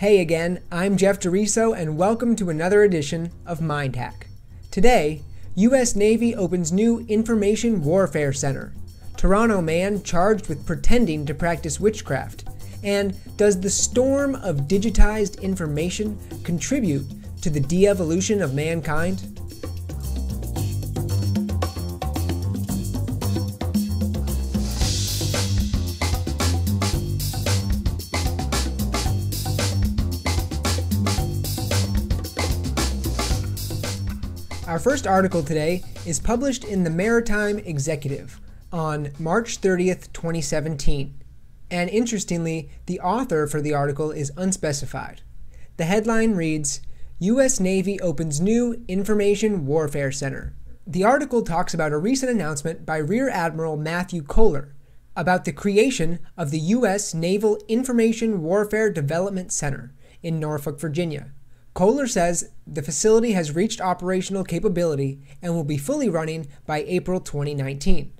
Hey again, I'm Jeff DeRiso and welcome to another edition of Mind Hack. Today, U.S. Navy opens new Information Warfare Center. Toronto man charged with pretending to practice witchcraft. And does the storm of digitized information contribute to the de-evolution of mankind? Our first article today is published in the Maritime Executive on March 30th, 2017. And interestingly, the author for the article is unspecified. The headline reads, U.S. Navy opens new Information Warfare Center. The article talks about a recent announcement by Rear Admiral Matthew Kohler about the creation of the U.S. Naval Information Warfare Development Center in Norfolk, Virginia. Kohler says the facility has reached operational capability and will be fully running by April 2019.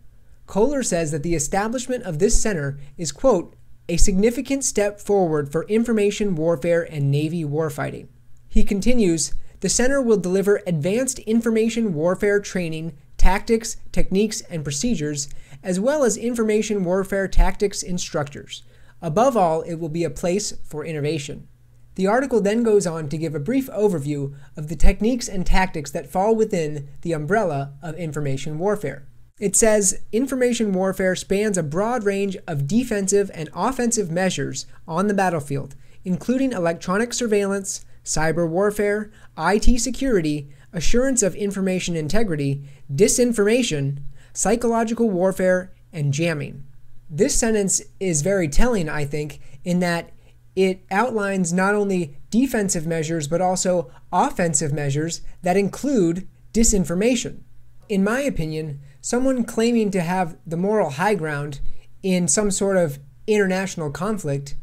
Kohler says that the establishment of this center is, quote, a significant step forward for information warfare and Navy warfighting. He continues, the center will deliver advanced information warfare training, tactics, techniques, and procedures, as well as information warfare tactics instructors. Above all, it will be a place for innovation. The article then goes on to give a brief overview of the techniques and tactics that fall within the umbrella of information warfare. It says, information warfare spans a broad range of defensive and offensive measures on the battlefield, including electronic surveillance, cyber warfare, IT security, assurance of information integrity, disinformation, psychological warfare, and jamming. This sentence is very telling, I think, in that it outlines not only defensive measures, but also offensive measures that include disinformation. In my opinion, someone claiming to have the moral high ground in some sort of international conflict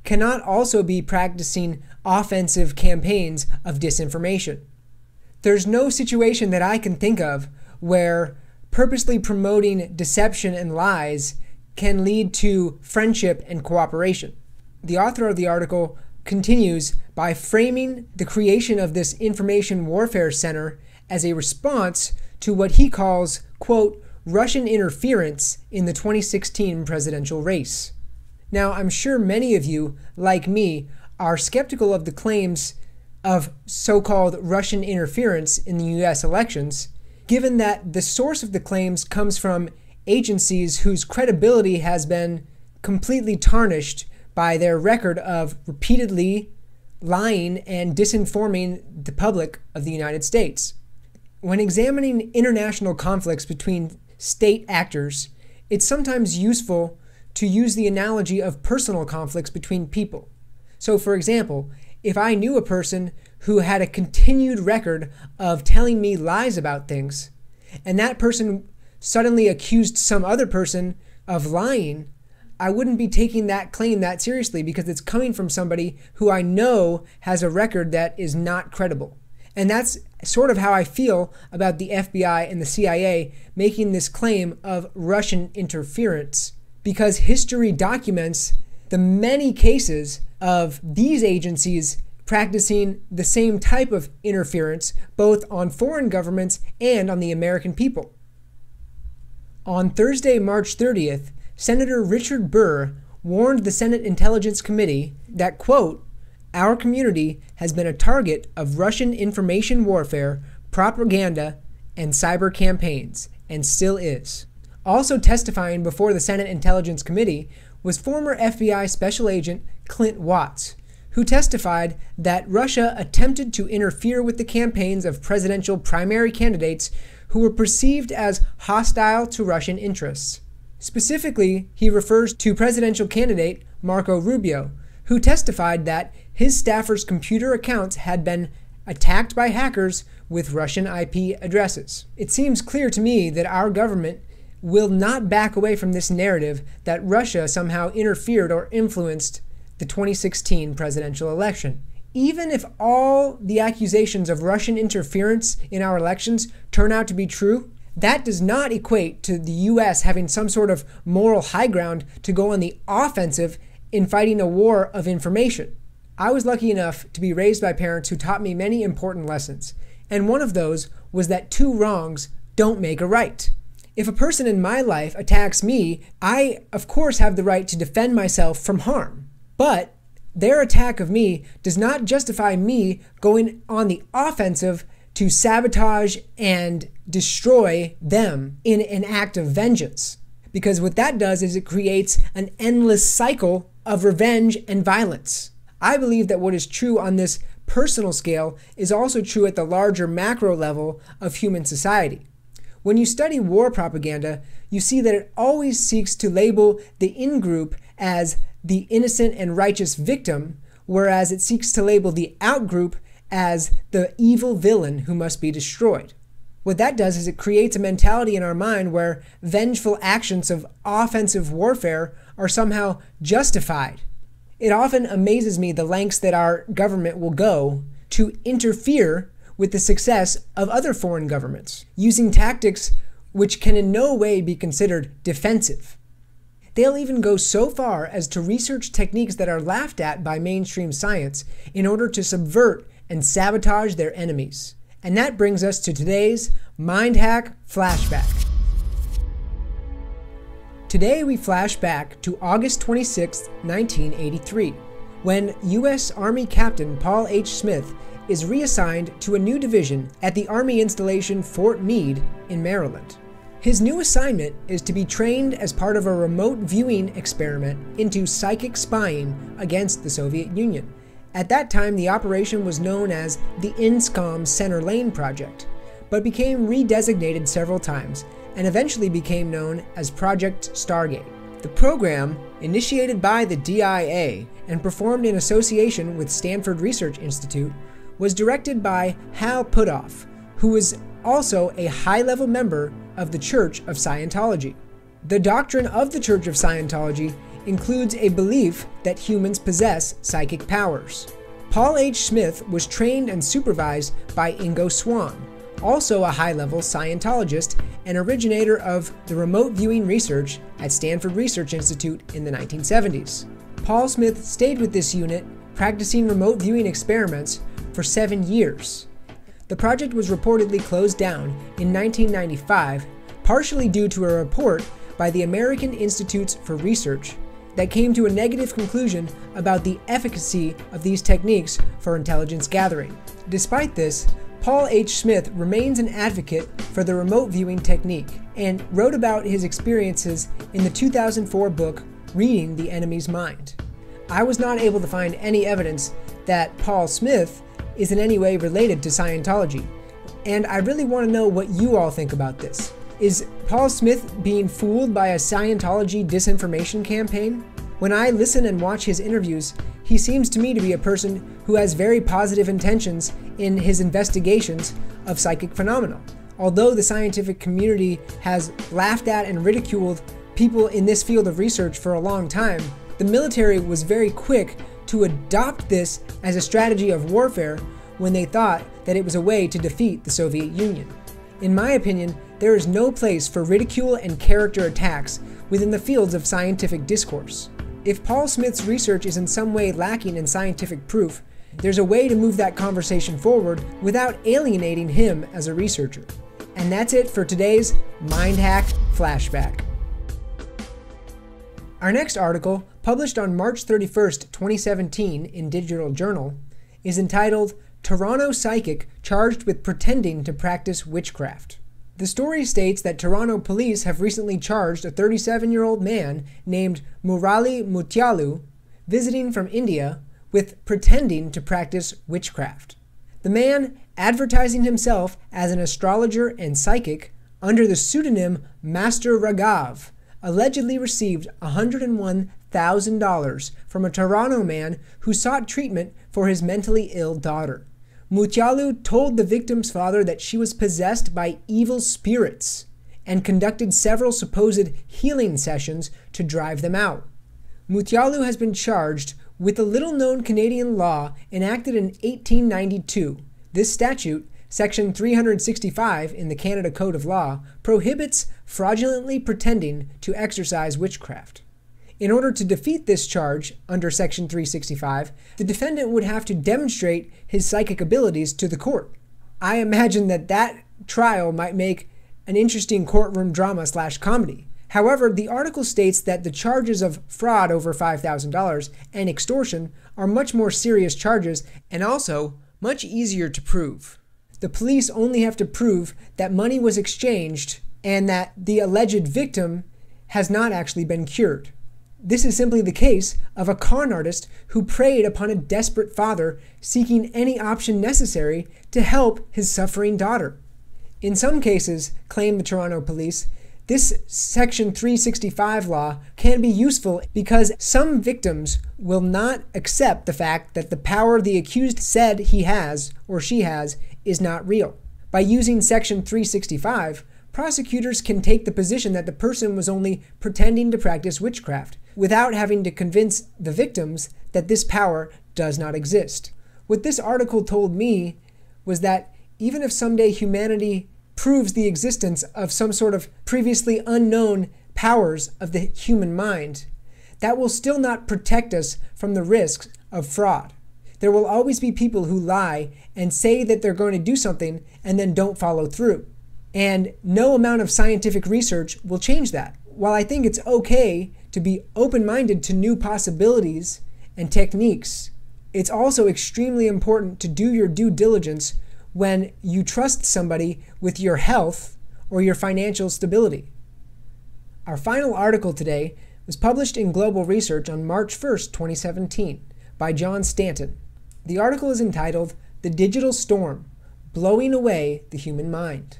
cannot also be practicing offensive campaigns of disinformation. There's no situation that I can think of where purposely promoting deception and lies can lead to friendship and cooperation. The author of the article continues by framing the creation of this Information Warfare Center as a response to what he calls, quote, Russian interference in the 2016 presidential race. Now, I'm sure many of you, like me, are skeptical of the claims of so-called Russian interference in the US elections, given that the source of the claims comes from agencies whose credibility has been completely tarnished by their record of repeatedly lying and disinforming the public of the United States. When examining international conflicts between state actors, it's sometimes useful to use the analogy of personal conflicts between people. So, for example, if I knew a person who had a continued record of telling me lies about things, and that person suddenly accused some other person of lying, I wouldn't be taking that claim that seriously because it's coming from somebody who I know has a record that is not credible. And that's sort of how I feel about the FBI and the CIA making this claim of Russian interference, because history documents the many cases of these agencies practicing the same type of interference both on foreign governments and on the American people. On Thursday, March 30th, Senator Richard Burr warned the Senate Intelligence Committee that, quote, our community has been a target of Russian information warfare, propaganda, and cyber campaigns, and still is. Also testifying before the Senate Intelligence Committee was former FBI Special Agent Clint Watts, who testified that Russia attempted to interfere with the campaigns of presidential primary candidates who were perceived as hostile to Russian interests. Specifically, he refers to presidential candidate Marco Rubio, who testified that his staffers' computer accounts had been attacked by hackers with Russian IP addresses. It seems clear to me that our government will not back away from this narrative that Russia somehow interfered or influenced the 2016 presidential election. Even if all the accusations of Russian interference in our elections turn out to be true, that does not equate to the US having some sort of moral high ground to go on the offensive in fighting a war of information. I was lucky enough to be raised by parents who taught me many important lessons, and one of those was that two wrongs don't make a right. If a person in my life attacks me, I, of course, have the right to defend myself from harm. But their attack of me does not justify me going on the offensive to sabotage and destroy them in an act of vengeance. Because what that does is it creates an endless cycle of revenge and violence. I believe that what is true on this personal scale is also true at the larger macro level of human society. When you study war propaganda, you see that it always seeks to label the in-group as the innocent and righteous victim, whereas it seeks to label the out-group as the evil villain who must be destroyed. What that does is it creates a mentality in our mind where vengeful actions of offensive warfare are somehow justified. It often amazes me the lengths that our government will go to interfere with the success of other foreign governments, using tactics which can in no way be considered defensive. They'll even go so far as to research techniques that are laughed at by mainstream science in order to subvert and sabotage their enemies. And that brings us to today's Mind Hack Flashback. Today we flash back to August 26, 1983, when U.S. Army Captain Paul H. Smith is reassigned to a new division at the Army installation Fort Meade in Maryland. His new assignment is to be trained as part of a remote viewing experiment into psychic spying against the Soviet Union. At that time, the operation was known as the INSCOM Center Lane Project, but became redesignated several times and eventually became known as Project Stargate. The program, initiated by the DIA and performed in association with Stanford Research Institute, was directed by Hal Puthoff, who was also a high-level member of the Church of Scientology. The doctrine of the Church of Scientology includes a belief that humans possess psychic powers. Paul H. Smith was trained and supervised by Ingo Swann, also a high-level Scientologist and originator of the remote viewing research at Stanford Research Institute in the 1970s. Paul Smith stayed with this unit, practicing remote viewing experiments for 7 years. The project was reportedly closed down in 1995, partially due to a report by the American Institutes for Research that came to a negative conclusion about the efficacy of these techniques for intelligence gathering. Despite this, Paul H. Smith remains an advocate for the remote viewing technique and wrote about his experiences in the 2004 book, Reading the Enemy's Mind. I was not able to find any evidence that Paul Smith is in any way related to Scientology, and I really want to know what you all think about this. Is Paul Smith being fooled by a Scientology disinformation campaign? When I listen and watch his interviews, he seems to me to be a person who has very positive intentions in his investigations of psychic phenomena. Although the scientific community has laughed at and ridiculed people in this field of research for a long time, the military was very quick to adopt this as a strategy of warfare when they thought that it was a way to defeat the Soviet Union. In my opinion, there is no place for ridicule and character attacks within the fields of scientific discourse. If Paul Smith's research is in some way lacking in scientific proof, there's a way to move that conversation forward without alienating him as a researcher. And that's it for today's Mind Hack Flashback. Our next article, published on March 31st, 2017 in Digital Journal, is entitled Toronto Psychic Charged with Pretending to Practice Witchcraft. The story states that Toronto police have recently charged a 37-year-old man named Murali Mutyalu, visiting from India, with pretending to practice witchcraft. The man, advertising himself as an astrologer and psychic under the pseudonym Master Raghav, allegedly received $101,000 from a Toronto man who sought treatment for his mentally ill daughter. Mutyalu told the victim's father that she was possessed by evil spirits and conducted several supposed healing sessions to drive them out. Mutyalu has been charged with a little-known Canadian law enacted in 1892. This statute, Section 365 in the Canada Code of Law, prohibits fraudulently pretending to exercise witchcraft. In order to defeat this charge under Section 365, the defendant would have to demonstrate his psychic abilities to the court. I imagine that trial might make an interesting courtroom drama/comedy. However, the article states that the charges of fraud over $5,000 and extortion are much more serious charges and also much easier to prove. The police only have to prove that money was exchanged and that the alleged victim has not actually been cured. This is simply the case of a con artist who preyed upon a desperate father seeking any option necessary to help his suffering daughter. In some cases, claim the Toronto police, this Section 365 law can be useful because some victims will not accept the fact that the power the accused said he has or she has is not real. By using Section 365, prosecutors can take the position that the person was only pretending to practice witchcraft, without having to convince the victims that this power does not exist. What this article told me was that even if someday humanity proves the existence of some sort of previously unknown powers of the human mind, that will still not protect us from the risks of fraud. There will always be people who lie and say that they're going to do something and then don't follow through. And no amount of scientific research will change that. While I think it's okay to be open-minded to new possibilities and techniques, it's also extremely important to do your due diligence when you trust somebody with your health or your financial stability. Our final article today was published in Global Research on March 1st, 2017 by John Stanton. The article is entitled "The Digital Storm: Blowing Away the Human Mind."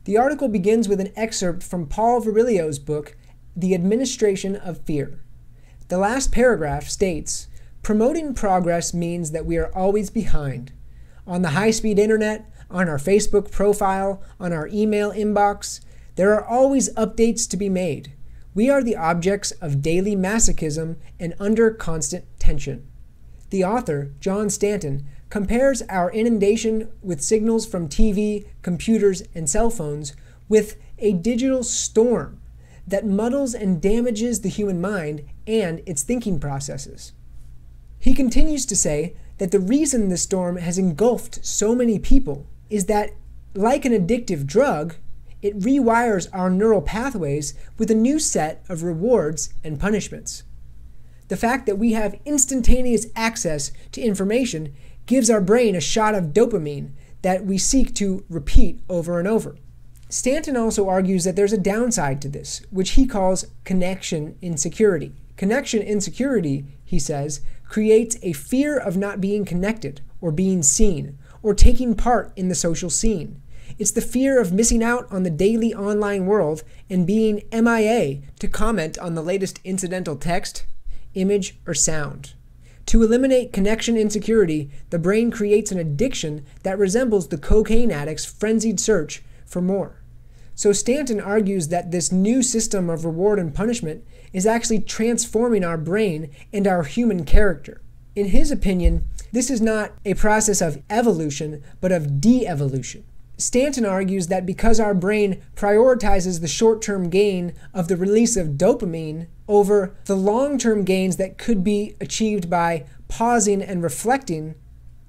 The article begins with an excerpt from Paul Virilio's book, The Administration of Fear. The last paragraph states, "Promoting progress means that we are always behind. On the high-speed internet, on our Facebook profile, on our email inbox, there are always updates to be made. We are the objects of daily masochism and under constant tension." The author, John Stanton, compares our inundation with signals from TV, computers, and cell phones with a digital storm that muddles and damages the human mind and its thinking processes. He continues to say that the reason this storm has engulfed so many people is that, like an addictive drug, it rewires our neural pathways with a new set of rewards and punishments. The fact that we have instantaneous access to information gives our brain a shot of dopamine that we seek to repeat over and over. Stanton also argues that there's a downside to this, which he calls connection insecurity. Connection insecurity, he says, creates a fear of not being connected or being seen or taking part in the social scene. It's the fear of missing out on the daily online world and being MIA to comment on the latest incidental text, image, or sound. To eliminate connection insecurity, the brain creates an addiction that resembles the cocaine addict's frenzied search for more. So Stanton argues that this new system of reward and punishment is actually transforming our brain and our human character. In his opinion, this is not a process of evolution, but of de-evolution. Stanton argues that because our brain prioritizes the short-term gain of the release of dopamine over the long-term gains that could be achieved by pausing and reflecting,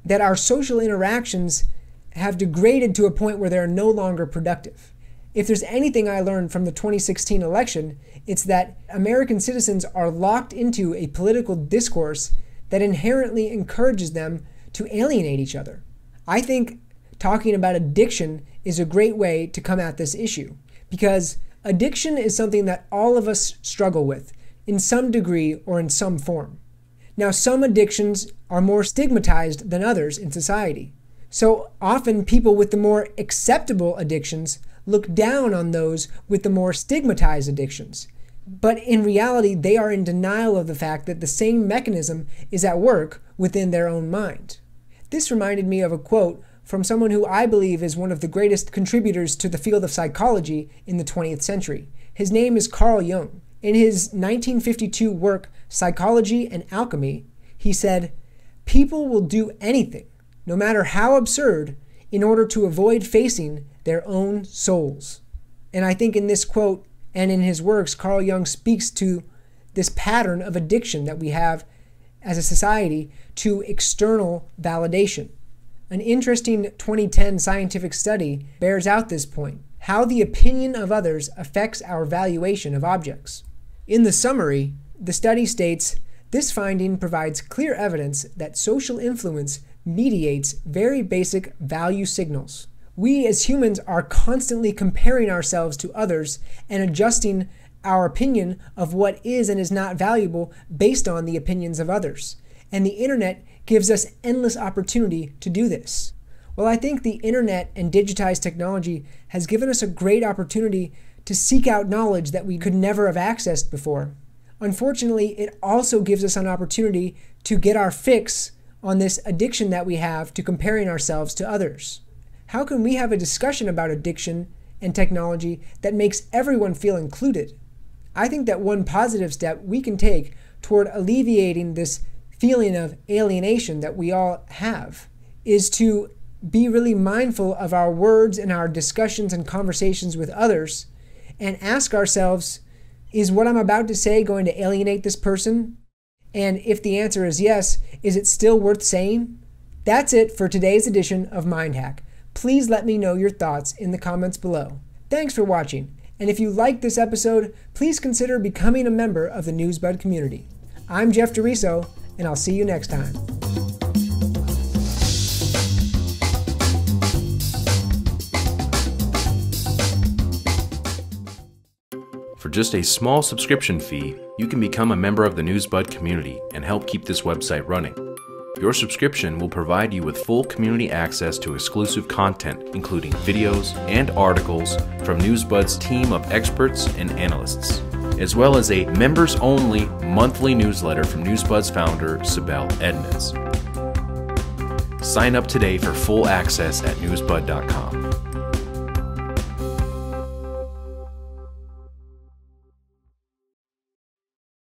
that our social interactions have degraded to a point where they're no longer productive. If there's anything I learned from the 2016 election, it's that American citizens are locked into a political discourse that inherently encourages them to alienate each other. I think talking about addiction is a great way to come at this issue, because addiction is something that all of us struggle with in some degree or in some form. Now, some addictions are more stigmatized than others in society. So often people with the more acceptable addictions look down on those with the more stigmatized addictions. But in reality, they are in denial of the fact that the same mechanism is at work within their own mind. This reminded me of a quote from someone who I believe is one of the greatest contributors to the field of psychology in the 20th century. His name is Carl Jung. In his 1952 work, Psychology and Alchemy, he said, "People will do anything, no matter how absurd, in order to avoid facing their own souls." And I think in this quote and in his works, Carl Jung speaks to this pattern of addiction that we have as a society to external validation. An interesting 2010 scientific study bears out this point: how the opinion of others affects our valuation of objects. In the summary, the study states, this finding provides clear evidence that social influence mediates very basic value signals. We as humans are constantly comparing ourselves to others and adjusting our opinion of what is and is not valuable based on the opinions of others. And the internet gives us endless opportunity to do this. Well, I think the internet and digitized technology has given us a great opportunity to seek out knowledge that we could never have accessed before. Unfortunately, it also gives us an opportunity to get our fix on this addiction that we have to comparing ourselves to others. How can we have a discussion about addiction and technology that makes everyone feel included? I think that one positive step we can take toward alleviating this feeling of alienation that we all have is to be really mindful of our words and our discussions and conversations with others and ask ourselves, is what I'm about to say going to alienate this person? And if the answer is yes, is it still worth saying? That's it for today's edition of Mind Hack. Please let me know your thoughts in the comments below. Thanks for watching, and if you liked this episode, please consider becoming a member of the Newsbud community. I'm Jeff DeRiso, and I'll see you next time. For just a small subscription fee, you can become a member of the Newsbud community and help keep this website running. Your subscription will provide you with full community access to exclusive content, including videos and articles from Newsbud's team of experts and analysts, as well as a members-only monthly newsletter from Newsbud's founder, Sibel Edmonds. Sign up today for full access at newsbud.com.